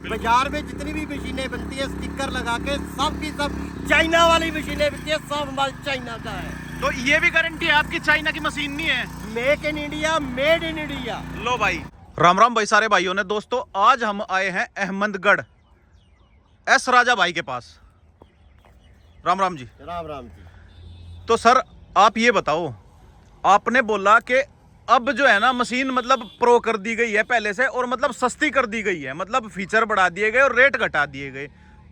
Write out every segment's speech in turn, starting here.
बाजार में जितनी भी मशीनें बनती है स्टिकर लगा के सब की सब चाइना वाली मशीनें बनती है, सब माल चाइना का है। तो ये भी गारंटी है आपकी चाइना की मशीन नहीं है? Make in India, made in India. लो भाई, राम राम भाई सारे भाइयों ने। दोस्तों आज हम आए हैं अहमदगढ़ एस राजा भाई के पास। राम राम जी। राम राम जी। तो सर आप ये बताओ, आपने बोला कि अब जो है ना मशीन मतलब प्रो कर दी गई है पहले से, और मतलब सस्ती कर दी गई है, मतलब फीचर बढ़ा दिए गए और रेट घटा दिए गए,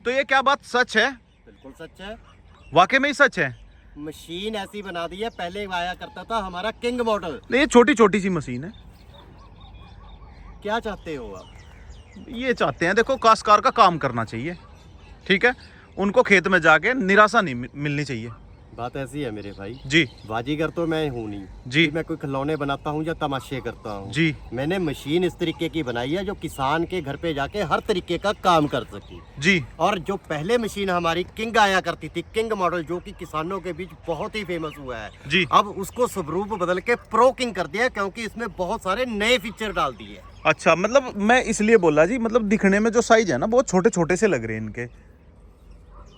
तो ये क्या बात सच है? बिल्कुल सच है, वाकई में ही सच है। मशीन ऐसी बना दी है। पहले आया करता था हमारा किंग मॉडल। ये छोटी छोटी सी मशीन है। क्या चाहते हो आप? ये चाहते हैं देखो काश्तकार का काम करना चाहिए, ठीक है, उनको खेत में जाके निराशा नहीं मिलनी चाहिए। बात ऐसी है मेरे भाई जी बाजीगर तो मैं हूँ नहीं जी। कि मैं कोई खिलौने बनाता हूँ या तमाशे करता हूँ जी। मैंने मशीन इस तरीके की बनाई है जो किसान के घर पे जाके हर तरीके का काम कर सके जी। और जो पहले मशीन हमारी किंग आया करती थी, किंग मॉडल, जो कि किसानों के बीच बहुत ही फेमस हुआ है जी। अब उसको स्वरूप बदल के प्रो किंग कर दिया, क्योंकि इसमें बहुत सारे नए फीचर डाल दिए। अच्छा, मतलब मैं इसलिए बोला जी, मतलब दिखने में जो साइज है ना बहुत छोटे छोटे से लग रहे हैं इनके,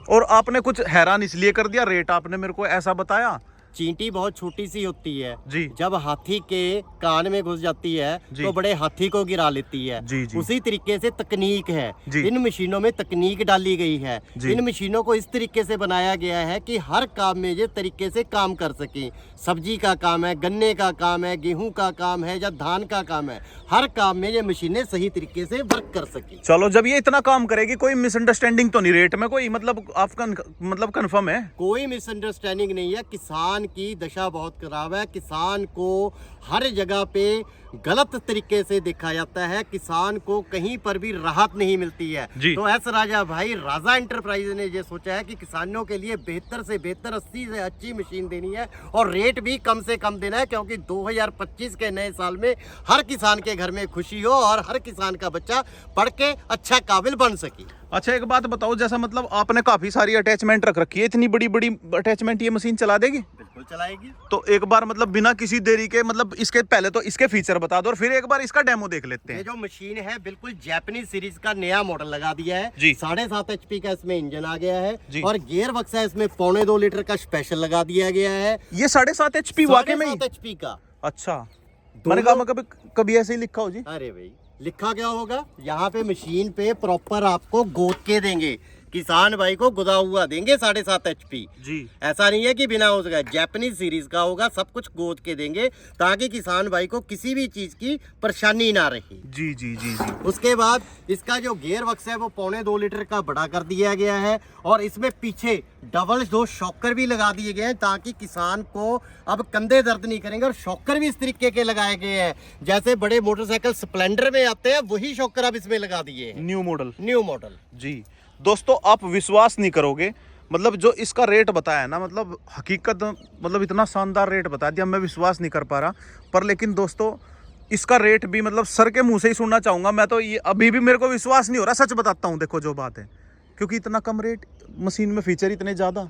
और आपने कुछ हैरान इसलिए कर दिया, रेट आपने मेरे को ऐसा बताया। चींटी बहुत छोटी सी होती है जी। जब हाथी के कान में घुस जाती है जी। तो बड़े हाथी को गिरा लेती है। जी जी। उसी तरीके से तकनीक है, जी। इन मशीनों में तकनीक डाली गई है। जी। इन मशीनों को इस तरीके से बनाया गया है कि हर काम में ये तरीके से काम कर सके। सब्जी का काम है, गन्ने का काम है, गेहूं का काम है या धान का काम है, हर काम में ये मशीनें सही तरीके से वर्क कर सके। चलो, जब ये इतना काम करेगी कोई मिसअंडरस्टैंडिंग तो नहीं रेट में कोई, मतलब आपका मतलब कंफर्म है? कोई मिसअंडरस्टैंडिंग नहीं है। किसान की दशा बहुत खराब है। किसान को हर जगह पे गलत तरीके से देखा जाता है, किसान को कहीं पर भी राहत नहीं मिलती है। तो एस राजा भाई राजा एंटरप्राइज ने ये सोचा है कि किसानों के लिए बेहतर से बेहतर, अच्छी से अच्छी मशीन देनी है और रेट भी कम से कम देना है, क्योंकि 2025 के नए साल में हर किसान के घर में खुशी हो और हर किसान का बच्चा पढ़ के अच्छा काबिल बन सके। अच्छा एक बात बताओ, जैसा मतलब आपने काफी सारी अटैचमेंट रख रखी है, इतनी बड़ी बड़ी अटैचमेंट ये मशीन चला देगी? बिल्कुल चलाएगी। तो एक बार मतलब बिना किसी देरी के, मतलब इसके पहले तो इसके फीचर बता दो और फिर एक बार इसका डेमो देख लेते हैं। ये जो मशीन है बिल्कुल जापानीज सीरीज का नया मॉडल लगा दिया है जी। 7.5 HP का इसमें इंजन आ गया है जी। और गियर बक्स है इसमें 2.25 लीटर का स्पेशल लगा दिया गया है। ये 7.5 HP वाकई में? 7.5 HP का। अच्छा, मैंने कहा कभी कभी ऐसे ही लिखा हो जी। अरे भाई लिखा क्या होगा, यहाँ पे मशीन पे प्रॉपर आपको गोद के देंगे, किसान भाई को गुदा हुआ देंगे 7.5 HP जी। ऐसा नहीं है कि बिना उसका, जापानीज सीरीज का होगा, सब कुछ गोद के देंगे ताकि किसान भाई को किसी भी चीज की परेशानी ना रहे। जी जी जी जी। उसके बाद इसका जो गियर बक्स है वो 2.25 लीटर का बड़ा कर दिया गया है और इसमें पीछे डबल 2 शॉकर भी लगा दिए गए हैं ताकि किसान को अब कंधे दर्द नहीं करेंगे। और शॉकर भी इस तरीके के लगाए गए हैं जैसे बड़े मोटरसाइकिल स्प्लेंडर में आते हैं, वही शॉकर अब इसमें लगा दिए हैं। New model. न्यू मॉडल जी। दोस्तों आप विश्वास नहीं करोगे, मतलब जो इसका रेट बताया ना, मतलब हकीकत, मतलब इतना शानदार रेट बता दिया, मैं विश्वास नहीं कर पा रहा। पर लेकिन दोस्तों इसका रेट भी मतलब सर के मुंह से ही सुनना चाहूंगा मैं तो। ये अभी भी मेरे को विश्वास नहीं हो रहा, सच बताता हूँ। देखो जो बात है, क्योंकि इतना कम रेट, मशीन में फीचर इतने ज्यादा।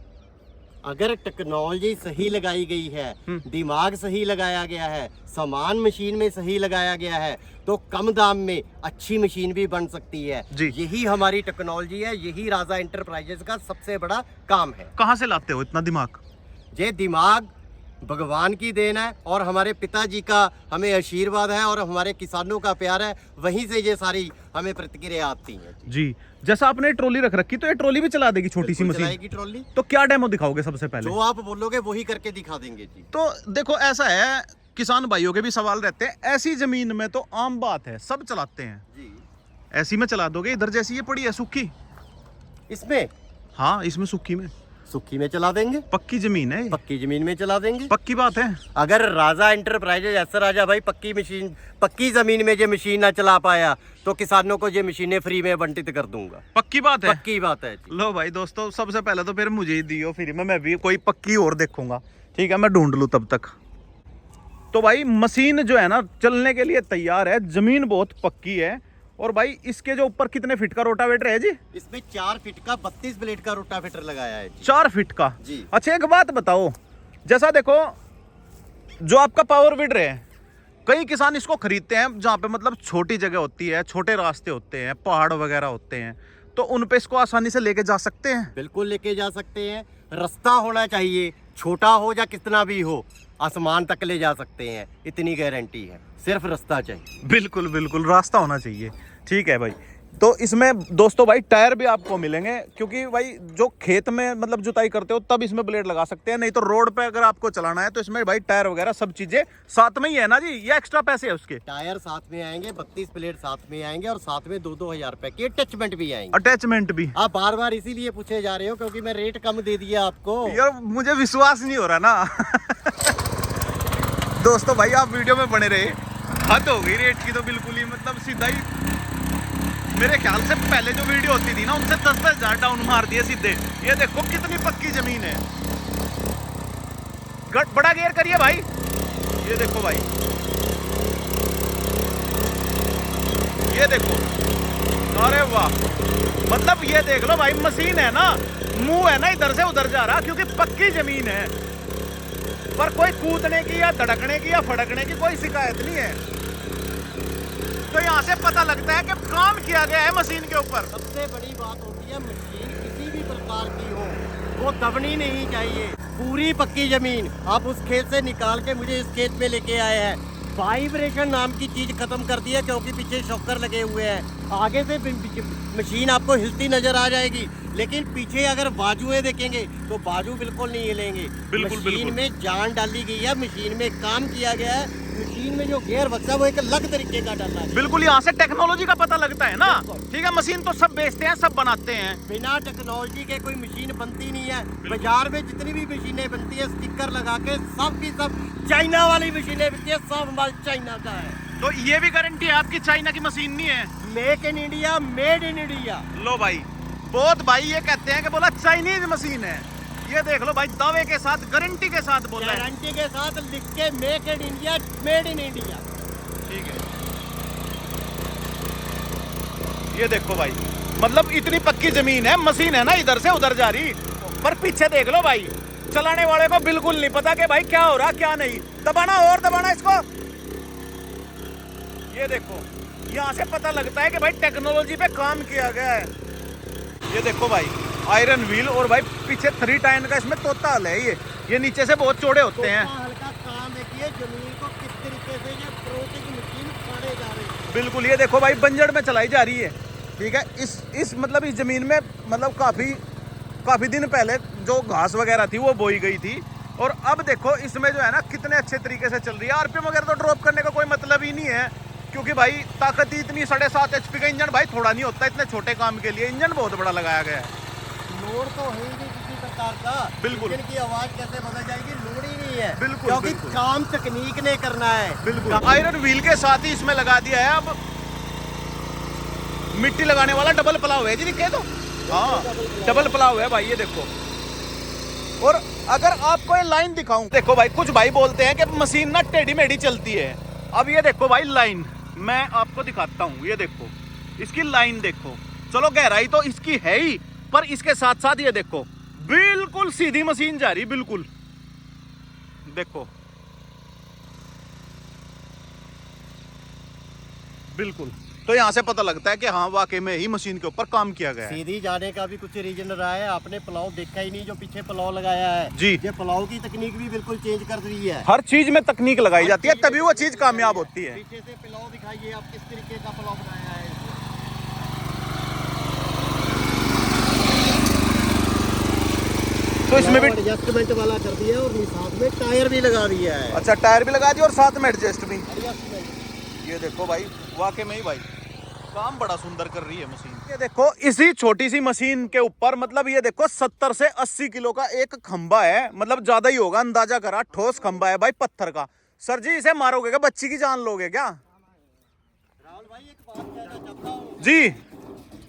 अगर टेक्नोलॉजी सही लगाई गई है, दिमाग सही लगाया गया है, सामान मशीन में सही लगाया गया है, तो कम दाम में अच्छी मशीन भी बन सकती है। यही हमारी टेक्नोलॉजी है, यही राजा एंटरप्राइजेस का सबसे बड़ा काम है। कहाँ से लाते हो इतना दिमाग? ये दिमाग भगवान की देन है और हमारे पिताजी का हमें आशीर्वाद है और हमारे किसानों का प्यार है, वहीं से ये सारी हमें प्रतिक्रिया आती है। जी। जैसा आपने ट्रॉली रख रखी, तो ये ट्रॉली भी चला देगी छोटी सी मशीन? ट्रॉली। तो क्या डेमो दिखाओगे सबसे पहले? जो आप बोलोगे वही करके दिखा देंगे जी। तो देखो ऐसा है, किसान भाइयों के भी सवाल रहते हैं, ऐसी जमीन में तो आम बात है, सब चलाते हैं जी। ऐसी में चला दोगे? इधर जैसी ये पड़ी है सूखी, इसमें? हाँ इसमें सूखी में, सूखी में चला देंगे। पक्की जमीन है, पक्की जमीन में चला देंगे। पक्की बात है। अगर राजा एंटरप्राइजेज ऐसा राजा भाई पक्की मशीन, पक्की जमीन में ये मशीन ना चला पाया तो किसानों को ये मशीनें फ्री में बंटित कर दूंगा। पक्की बात है। पक्की बात है। लो भाई दोस्तों, सबसे पहले तो फिर मुझे ही दियो फ्री में, मैं भी कोई पक्की और देखूंगा, ठीक है, मैं ढूंढ लूं तब तक। तो भाई मशीन जो है ना चलने के लिए तैयार है, जमीन बहुत पक्की है। और भाई इसके जो ऊपर कितने फीट का रोटावेटर है जी? इसमें 4 फीट का 32 ब्लेड का रोटावेटर लगाया है जी। 4 फीट का जी। अच्छा एक बात बताओ, जैसा देखो जो आपका पावर विडर है, कई किसान इसको खरीदते हैं जहाँ पे मतलब छोटी जगह होती है, छोटे रास्ते होते हैं, पहाड़ वगैरह होते हैं, तो उन पे इसको आसानी से लेके जा सकते हैं। बिल्कुल लेके जा सकते हैं। रास्ता होना चाहिए, छोटा हो या कितना भी हो, आसमान तक ले जा सकते हैं, इतनी गारंटी है। सिर्फ रास्ता चाहिए। बिल्कुल बिल्कुल, रास्ता होना चाहिए। ठीक है भाई। तो इसमें दोस्तों भाई टायर भी आपको मिलेंगे, क्योंकि भाई जो खेत में मतलब जुताई करते हो तब इसमें ब्लेड लगा सकते हैं, नहीं तो रोड पे अगर आपको चलाना है तो इसमें भाई टायर वगैरह सब चीजें साथ में ही है ना जी, या एक्स्ट्रा पैसे है उसके? टायर साथ में आएंगे, 32 प्लेट साथ में आएंगे, और साथ में 2-2 हजार रुपए के अटैचमेंट भी आएंगे। अटैचमेंट भी? आप बार बार इसीलिए पूछे जा रहे हो क्योंकि मैं रेट कम दे दिया आपको। यार मुझे विश्वास नहीं हो रहा ना। दोस्तों भाई आप वीडियो में बने रहे, हद हो गई रेट की तो बिल्कुल ही, मतलब सीधा ही मेरे ख्याल से पहले जो वीडियो होती थी ना उनसे 10-10 हजार डाउन मार दिए सीधे। ये देखो कितनी पक्की जमीन है। बड़ा गेयर करिए भाई। ये देखो भाई, ये देखो, अरे वाह, मतलब ये देख लो भाई, मशीन है ना, मुंह है ना इधर से उधर जा रहा, क्योंकि पक्की जमीन है। पर कोई कूदने की या धड़कने की या फड़कने की कोई शिकायत नहीं है। तो यहाँ से पता लगता है कि काम किया गया है मशीन के ऊपर। सबसे बड़ी बात होती है, मशीन किसी भी प्रकार की हो वो दबनी नहीं चाहिए। पूरी पक्की जमीन आप उस खेत से निकाल के मुझे इस खेत में लेके आए हैं। वाइब्रेशन नाम की चीज खत्म कर दी है, क्योंकि पीछे शॉकर लगे हुए हैं। आगे से मशीन आपको हिलती नजर आ जाएगी, लेकिन पीछे अगर बाजुएं देखेंगे तो बाजू बिल्कुल नहीं हिलेंगे। मशीन में जान डाली गई है, मशीन में काम किया गया है। मशीन में जो गियर बक्सा वो एक अलग तरीके का डाला है। बिल्कुल, यहाँ से टेक्नोलॉजी का पता लगता है ना। ठीक है, मशीन तो सब बेचते हैं, सब बनाते हैं, बिना टेक्नोलॉजी के कोई मशीन बनती नहीं है। बाजार में जितनी भी मशीनें बनती है स्टिकर लगा के, सब की सब चाइना वाली मशीनें बनती है, सब माल चाइना का है। तो ये भी गारंटी है आपकी चाइना की मशीन नहीं है? Make in India, made in India. लो भाई, बहुत भाई ये कहते हैं कि बोला चाइनीज मशीन है। ये देख लो भाई, दावे के साथ, गारंटी के साथ बोला है। गारंटी के साथ लिख के make in India, made in India. ठीक है, ये देखो भाई, मतलब इतनी पक्की जमीन है, मशीन है ना इधर से उधर जा रही, पर पीछे देख लो भाई, चलाने वाले को बिल्कुल नहीं पता कि भाई क्या हो रहा क्या नहीं। दबाना और दबाना इसको। ये देखो, यहाँ से पता लगता है कि भाई टेक्नोलॉजी पे काम किया गया है। ये देखो भाई, आयरन व्हील, और भाई पीछे 3 टाइन का इसमें तोता हल है। ये नीचे से बहुत चौड़े होते हैं। हल्का काम देखिए, जमीन को किस तरीके से ये प्रोटिक मशीन फाड़े जा रही है। बिल्कुल, ये देखो भाई, बंजर में चलाई जा रही है। ठीक है, इस मतलब इस जमीन में मतलब काफी दिन पहले जो घास वगैरह थी वो बोई गई थी, और अब देखो इसमें जो है ना कितने अच्छे तरीके से चल रही है। आरपीएम वगैरह तो ड्रॉप करने का कोई मतलब ही नहीं है, क्योंकि भाई ताकत ही इतनी, 7.5 HP का इंजन भाई थोड़ा नहीं होता इतने छोटे काम के लिए। इंजन बहुत बड़ा लगाया गया है। लोड तो है ही नहीं किसी प्रकार का। बिल्कुल, इंजन की आवाज कैसे बदल जाएगी, लोड ही नहीं है। बिल्कुल, क्योंकि बिल्कुल। काम तकनीक ने करना है। बिल्कुल, आयरन व्हील के साथ ही इसमें लगा दिया है। अब मिट्टी लगाने वाला डबल प्लाव है जी, कह दो। हाँ, डबल प्लाव है भाई, ये देखो। और अगर आपको ये लाइन दिखाऊं, देखो भाई, कुछ भाई बोलते हैं कि मशीन ना टेढ़ी मेढ़ी चलती है। अब ये देखो भाई लाइन, मैं आपको दिखाता हूँ। ये देखो, इसकी लाइन देखो। चलो गहराई तो इसकी है ही, पर इसके साथ साथ ये देखो बिल्कुल सीधी मशीन जा रही, बिल्कुल देखो, बिल्कुल। तो यहाँ से पता लगता है कि हाँ वाकई में ही मशीन के ऊपर काम किया गया है। सीधी जाने का भी कुछ रीजन रहा है। आपने प्लाव देखा ही नहीं, जो पीछे प्लाव लगाया है जी। ये प्लाव की तकनीक भी बिल्कुल चेंज कर दी है। हर चीज में तकनीक लगाई जाती है, तभी वो चीज कामयाब होती है। पीछे से प्लाव दिखाइए आप, किस तरीके का प्लाव बनाया है। तो इसमें भी एडजस्टमेंट वाला कर दिया, और साथ में टायर भी लगा दिया है। अच्छा, टायर भी लगा दिया और साथ में एडजस्ट भी। एडजस्टमेंट। ये देखो भाई, वाकई में ही भाई काम बड़ा सुंदर कर रही है मशीन। ये देखो, इसी छोटी सी मशीन के ऊपर मतलब ये देखो 70 से 80 किलो का एक खंबा है, मतलब ज्यादा ही होगा, अंदाजा करा। ठोस खंबा है भाई, पत्थर का। सर जी, इसे मारोगे क्या? बच्ची की जान लोगे क्या? राहुल भाई, एक बात कहना चाहता हूँ जी।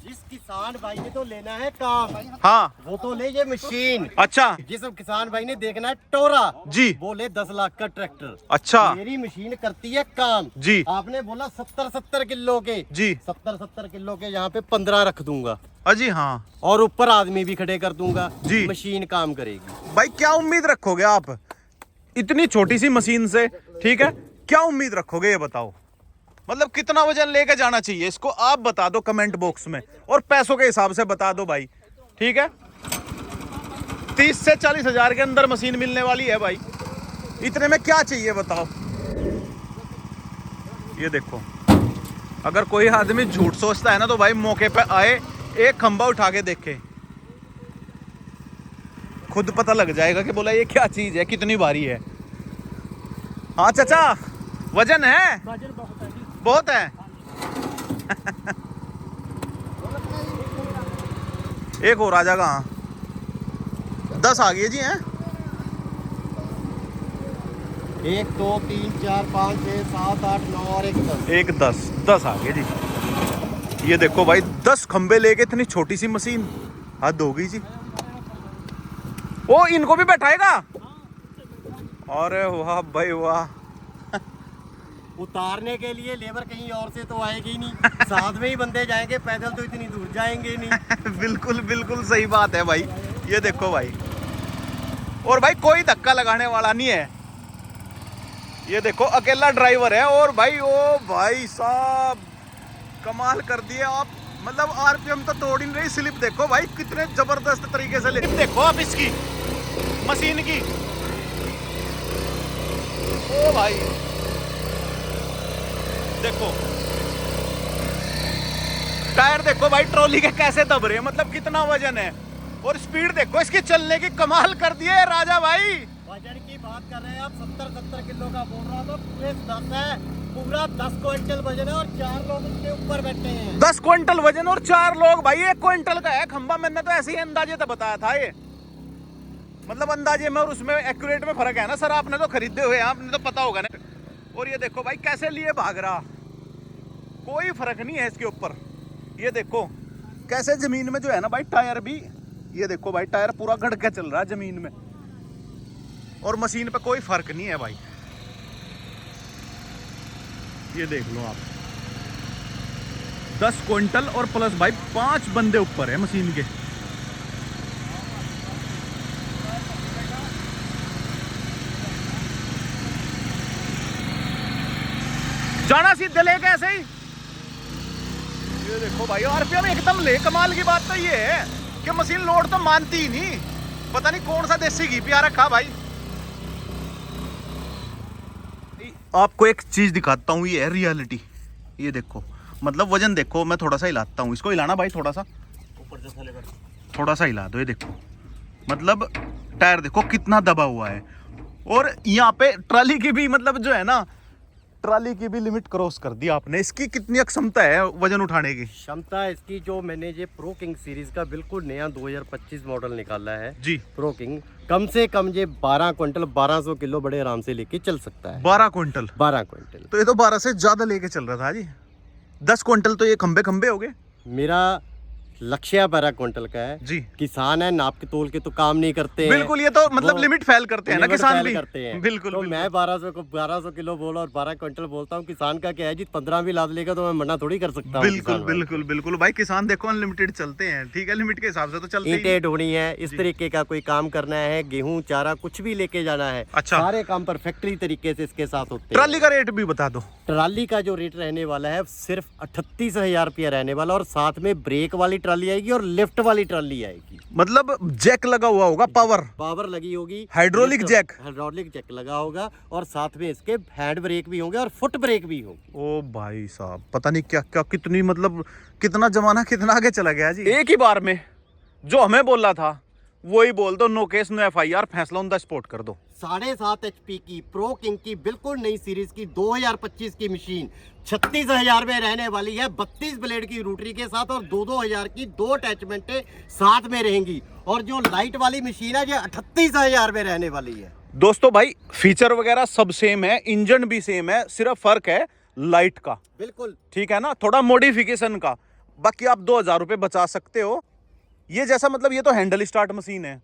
जिस किसान भाई ने तो लेना है काम, हाँ, वो तो ले ये मशीन। अच्छा जिस किसान भाई ने देखना है टोरा, जी, वो ले 10 लाख का ट्रैक्टर। अच्छा मेरी मशीन करती है काम जी। आपने बोला 70-70 किलो के जी, 70-70 किलो के, यहाँ पे 15 रख दूंगा अजी हाँ, और ऊपर आदमी भी खड़े कर दूंगा जी। मशीन काम करेगी। भाई क्या उम्मीद रखोगे आप इतनी छोटी सी मशीन से? ठीक है, क्या उम्मीद रखोगे ये बताओ, मतलब कितना वजन लेके जाना चाहिए इसको, आप बता दो कमेंट बॉक्स में, और पैसों के हिसाब से बता दो भाई, ठीक है। 30 से 40 हजार के अंदर मशीन मिलने वाली है भाई, इतने में क्या चाहिए बताओ। ये देखो, अगर कोई आदमी झूठ सोचता है ना तो भाई मौके पे आए, एक खंबा उठा के देखे, खुद पता लग जाएगा कि बोला ये क्या चीज है, कितनी भारी है। हाँ चाचा, वजन है? वजन बहुत है जी। बहुत है। एक और आ जाएगा। हाँ 10 आ गए जी हैं। 1 2 3 4 5 6 7 8 9 और एक 10। एक 10 आ गए जी। ये देखो भाई 10 खंबे लेके इतनी छोटी सी मशीन, हद हो गई जी। ओ इनको भी बैठाएगा? अरे वाह भाई वाह। उतारने के लिए लेबर कहीं और से तो आएगी नहीं, साथ में ही बंदे जाएंगे, पैदल तो इतनी दूर जाएंगे नहीं। बिल्कुल बिल्कुल सही बात है भाई। ये देखो भाई, और भाई कोई धक्का लगाने वाला नहीं है। ये देखो अकेला ड्राइवर है, और भाई ओ भाई साहब कमाल कर दिए आप, मतलब आरपीएम तो तोड़ ही नहीं रही। स्लिप देखो भाई कितने जबरदस्त तरीके से स्लिप देखो आप इसकी मशीन की। ओ भाई देखो टायर देखो भाई ट्रॉली के कैसे दब रहे हैं, मतलब कितना वजन है, और स्पीड देखो इसकी चलने की, कमाल कर दिए राजा भाई। वजन की बात कर रहे हैं आप, 70 किलो का बोल रहा था, पूरे 10 है, पूरा 10 क्विंटल वजन है, और 4 लोग इसके ऊपर बैठे हैं। 10 क्विंटल वजन और 4 लोग भाई, 1 क्विंटल का है खंबा। मैंने तो ऐसे ही अंदाजे तो बताया था ये, मतलब अंदाजे में और उसमें एक्यूरेट में फर्क है ना सर, आपने तो खरीदे हुए हैं, आपने तो पता होगा ना। और ये देखो भाई कैसे लिए भाग रहा, कोई फर्क नहीं है इसके ऊपर। ये देखो कैसे जमीन में जो है ना भाई टायर भी, ये देखो भाई टायर पूरा गड़ के चल रहा है जमीन में, और मशीन पे कोई फर्क नहीं है भाई। ये देख लो आप, 10 क्विंटल और प्लस भाई 5 बंदे ऊपर है मशीन के। जाना सीधे लेके ऐसे ही। ये देखो भाई आरपीएम एकदम ले, कमाल की बात तो ये है कि मशीन लोड तो मानती ही नहीं, पता नहीं कौन सा देसी घी पिया रखा भाई। आपको एक चीज दिखाता हूँ, ये है रियलिटी। ये देखो मतलब वजन देखो, मैं थोड़ा सा हिलाता हूँ इसको, हिलाना भाई थोड़ा सा ऊपर जैसा लेकर, थोड़ा सा हिला दो। ये देखो मतलब टायर देखो कितना दबा हुआ है, और यहाँ पे ट्राली की भी मतलब जो है ना, ट्राली की भी लिमिट क्रॉस कर दी आपने। इसकी कितनी क्षमता है वजन उठाने की? क्षमता इसकी जो मैंने ये प्रो किंग सीरीज का बिल्कुल नया 2025 मॉडल निकाला है जी, प्रो किंग, कम से कम ये 12 क्विंटल 1200 किलो बड़े आराम से लेके चल सकता है। 12 क्विंटल? 12 क्विंटल तो ये तो 12 से ज्यादा लेके चल रहा था जी। 10 क्विंटल तो ये खंबे खंबे हो गए। मेरा लक्ष्य 12 क्विंटल का है जी। किसान है, नाप के तोल के तो काम नहीं करते हैं। बिल्कुल, ये तो मतलब लिमिट फेल करते हैं ना किसान भी करते हैं। बिल्कुल, तो बिल्कुल। मैं 1200 किलो बोला और 12 क्विंटल बोलता हूँ। किसान का क्या है जी, 15 भी लाद लेगा तो मैं मना थोड़ी कर सकता हूँ। बिल्कुल बिल्कुल बिल्कुल भाई, किसान देखो अनलिमिटेड चलते हैं, ठीक है, लिमिट के हिसाब से तो चलते ही। ईंटें ढोनी है, इस तरीके का कोई काम करना है, गेहूं चारा कुछ भी लेके जाना है, अच्छा। सारे काम परफेक्टली तरीके से इसके साथ होते हैं। ट्राली का रेट भी बता दो। ट्राली का जो रेट रहने वाला है सिर्फ 38,000 रुपया रहने वाला, और साथ में ब्रेक वाली ट्राली आएगी और लिफ्ट वाली ट्राली आएगी। मतलब जैक लगा हुआ होगा, पावर लगी होगी, हाइड्रोलिक जैक लगा होगा, और साथ में इसके हैंड ब्रेक भी होंगे और फुट ब्रेक भी होगी। ओ भाई साहब, पता नहीं क्या क्या, कितनी मतलब कितना जमाना कितना आगे चला गया जी। एक ही बार में जो हमें बोला था वही बोल दो, नो केस नो एफआईआर, फैसला ऑन द स्पॉट कर दो। 7.5 HP की प्रो किंग की बिल्कुल नई सीरीज की 2025 की मशीन 36,000 में रहने वाली है, 32 ब्लेड की रोटरी के साथ, और 2-2 की 2 अटैचमेंटें साथ में रहेंगी। और जो लाइट वाली मशीन है ये 38,000 में रहने वाली है। दोस्तों भाई फीचर वगैरह सब सेम है, इंजन भी सेम है, सिर्फ फर्क है लाइट का, बिल्कुल ठीक है ना, थोड़ा मॉडिफिकेशन का। बाकी आप 2,000 रुपए बचा सकते हो। ये जैसा मतलब ये तो हैंडल स्टार्ट मशीन है,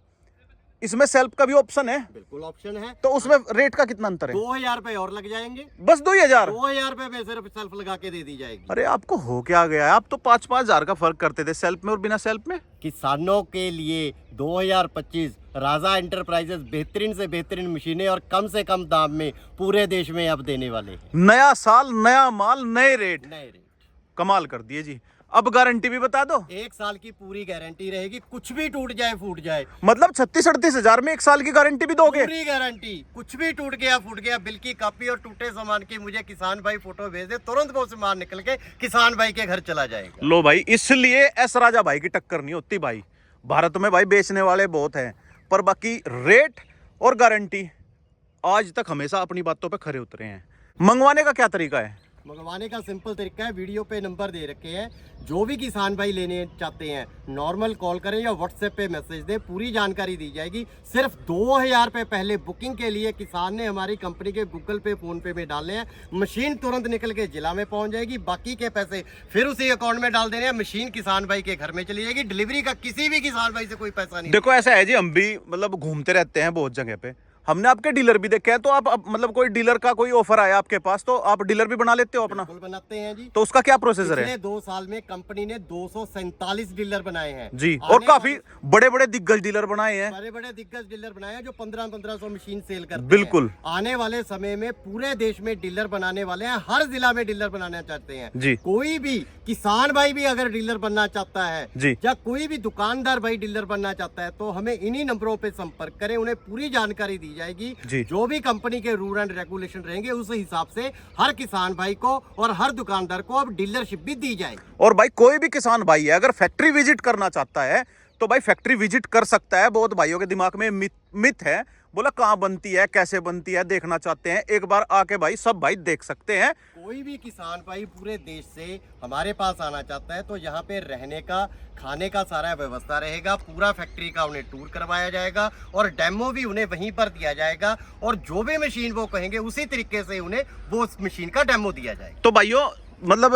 इसमें सेल्फ का भी ऑप्शन है। बिल्कुल ऑप्शन है। तो उसमें रेट का कितना अंतर है? 2,000 रुपए और लग जाएंगे। बस 2,000? 2,000 रुपए में सिर्फ सेल्फ लगा के दे दी जाएगी। अरे आपको हो क्या गया है, आप तो 5-5 हजार का फर्क करते थे सेल्फ में और बिना सेल्फ में। किसानों के लिए 2025 राजा एंटरप्राइजेस बेहतरीन से बेहतरीन मशीनें और कम से कम दाम में पूरे देश में अब देने वाले हैं। नया साल, नया माल, नए रेट, नए रेट कमाल कर दिए जी। अब गारंटी भी बता दो। 1 साल की पूरी गारंटी रहेगी, कुछ भी टूट जाए फूट जाए। मतलब 36-38 हजार में 1 साल की गारंटी भी दोगे? पूरी गारंटी, कुछ भी टूट गया फूट गया, बिल की कॉपी और टूटे सामान की मुझे किसान भाई फोटो भेज दे, तुरंत वो सामान निकल के किसान भाई के घर चला जाएगा। लो भाई, इसलिए एस राजा भाई की टक्कर नहीं होती भाई। भारत में भाई बेचने वाले बहुत हैं, पर बाकी रेट और गारंटी आज तक हमेशा अपनी बातों पे खरे उतरे हैं। मंगवाने का क्या तरीका है? मंगवाने का सिंपल तरीका है, वीडियो पे नंबर दे रखे हैं। जो भी किसान भाई लेने चाहते हैं नॉर्मल कॉल करें या व्हाट्सएप पे मैसेज दें, पूरी जानकारी दी जाएगी। सिर्फ 2000 रुपये पहले बुकिंग के लिए किसान ने हमारी कंपनी के गूगल पे फोन पे में डालने हैं, मशीन तुरंत निकल के जिला में पहुंच जाएगी। बाकी के पैसे फिर उसी अकाउंट में डाल देने हैं, मशीन किसान भाई के घर में चली जाएगी। डिलीवरी का किसी भी किसान भाई से कोई पैसा नहीं। देखो ऐसा है जी, हम भी मतलब घूमते रहते हैं बहुत जगह पे, हमने आपके डीलर भी देखे हैं। तो आप मतलब कोई डीलर का कोई ऑफर आया आपके पास तो आप डीलर भी बना लेते हो अपना? बिल्कुल बनाते हैं जी। तो उसका क्या प्रोसीजर है? पिछले 2 साल में कंपनी ने 247 डीलर बनाए हैं जी, और काफी बड़े बड़े दिग्गज डीलर बनाए हैं। बड़े बड़े दिग्गज डीलर बनाए हैं जो 1500 मशीन सेल करते हैं। बिल्कुल। आने वाले समय में पूरे देश में डीलर बनाने वाले हैं, हर जिला में डीलर बनाना चाहते हैं जी। कोई भी किसान भाई भी अगर डीलर बनना चाहता है जी, या कोई भी दुकानदार भाई डीलर बनना चाहता है तो हमें इन्हीं नंबरों पे संपर्क करें, उन्हें पूरी जानकारी दी जाएगी। जी। जो भी कंपनी के रूल एंड रेगुलेशन रहेंगे उस हिसाब से हर किसान भाई को और हर दुकानदार को अब डीलरशिप भी दी जाएगी। और भाई कोई भी किसान भाई है अगर फैक्ट्री विजिट करना चाहता है तो भाई फैक्ट्री विजिट कर सकता है। बहुत भाइयों के दिमाग में मिथ है, बोला कहाँ बनती है, कैसे बनती है, देखना चाहते हैं, एक बार आके भाई सब भाई देख सकते हैं। कोई भी किसान भाई पूरे देश से हमारे पास आना चाहता है तो यहाँ पे रहने का, खाने का सारा व्यवस्था रहेगा। पूरा फैक्ट्री का उन्हें टूर करवाया जाएगा और डेमो भी उन्हें वहीं पर दिया जाएगा और जो भी मशीन वो कहेंगे उसी तरीके से उन्हें वो मशीन का डेमो दिया जाएगा। तो भाइयों मतलब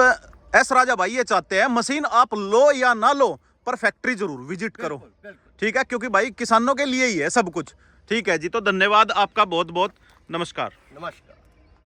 एस राजा भाई ये चाहते हैं मशीन आप लो या ना लो पर फैक्ट्री जरूर विजिट करो। बिल्कुल। ठीक है, क्योंकि भाई किसानों के लिए ही है सब कुछ। ठीक है जी, तो धन्यवाद आपका बहुत बहुत। नमस्कार। नमस्कार।